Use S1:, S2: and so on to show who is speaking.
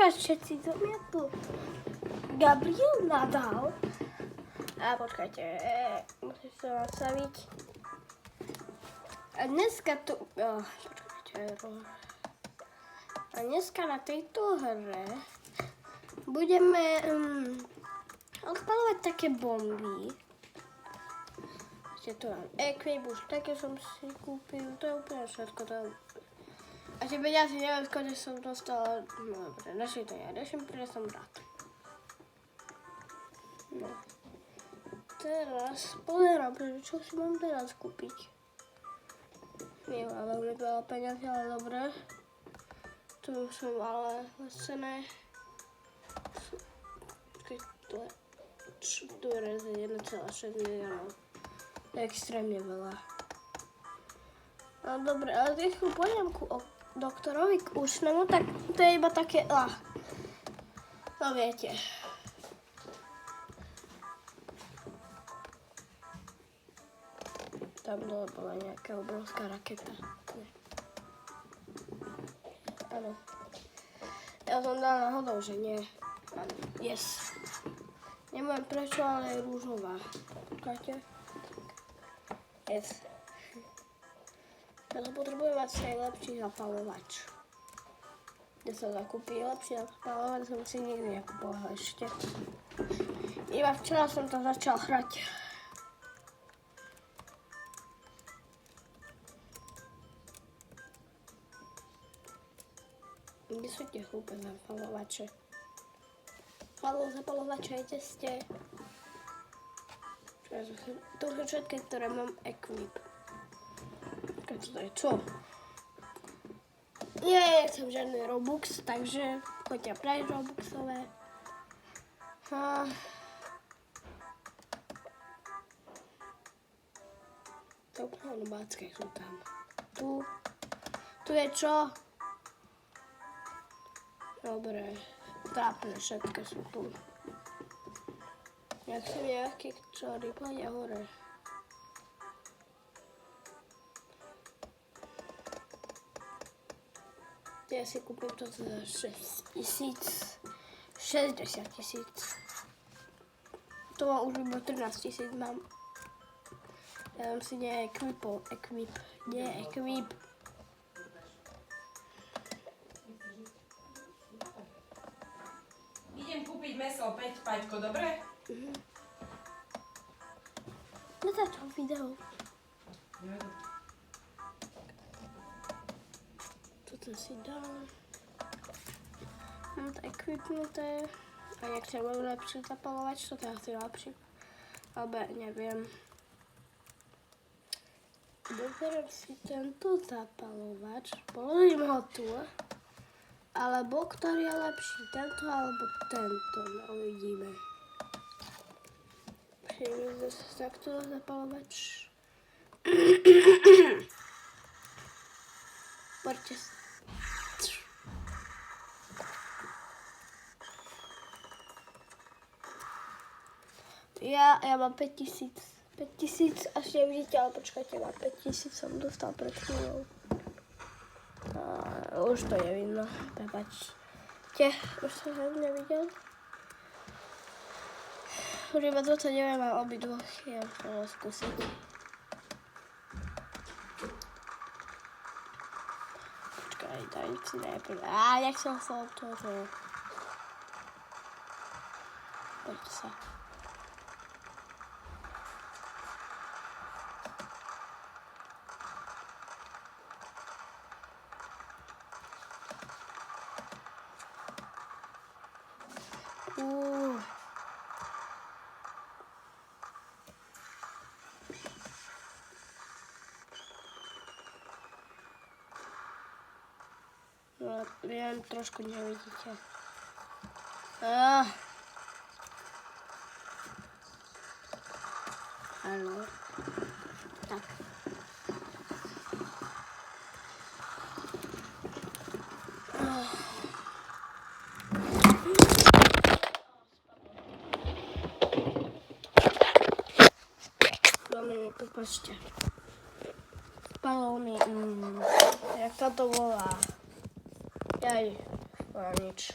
S1: vás všetci, to mňa tu Gabriel nadal. A počkajte, musím sa nastaviť. A dneska tu, a dneska na tejto hre budeme odpalovať také bomby. Tu mám equip, už také som si kúpil, to je úplne všetko. A tie peniaze neviem, skôr som dostala, no dobre, našli to ja, pretože som rád. No. Teraz pozerám, čo si mám teraz kúpiť. Nemám veľmi veľa peniazy, ale dobre. Tu sú ale cené. Tu je 1,6 miliónov. To je extrémne veľa. No dobre, ale keď pôjdem ku doktorovi k ušnemu, tak to je iba také, no viete. Tam dole bola nejaká obrovská raketa. Áno. Ja som dala náhodou, že nie. Áno. Yes. Neviem prečo, ale je rúžová. Počkáte? Yes. Ja potrebujem mať aj lepší zapalovač. Kde sa zakúpi lepší zapalovač, som si nikdy nekúpovala ešte. Iba včera som to začal hrať. Kde sú tie hlúpe zapalovače? Zapalovače, kde ste? To sú všetky, ktoré mám equip. Keď to je čo? Ja nechcem žiadny Robux, takže choďte preč Robuxové. To úplne nubácké sú tam. Tu je čo? Dobre, trápne, všetky sú tu. Jak sú nejaké, čo rýpľania hore. Ja si kúpim to za 60 000. To mám už iba 13 000 mám. Ja mám si equip.
S2: Idem kúpiť mäso opäť, Paťko, dobre?
S1: Natáčam video. Toto si dám. Mám to equipnuté. A jak sa budú lepšie zapalovať, čo to je asi lepšie. Ale neviem. Doberiem si tento zapalovač. Položím ho tu. Alebo ktorý je lepší, tento alebo tento, no uvidíme. Přijeme zase takto zapalovač. Poďte si. Ja mám 5000. 5000 až nevidíte, ale počkajte, mám 5000 som dostal pred chvíľou. Už to je vidno, prepačte, už som ho nevidel. Už iba 29 mám obidvoch, ja to skúsiť. Počkaj, daj si najprv, jak som chcel toto. Poďte sa. No, viem, trošku nevidíte. Áno. Tak. Prepačte. Spadlo mi, jak sa to volá. Jaj, nič.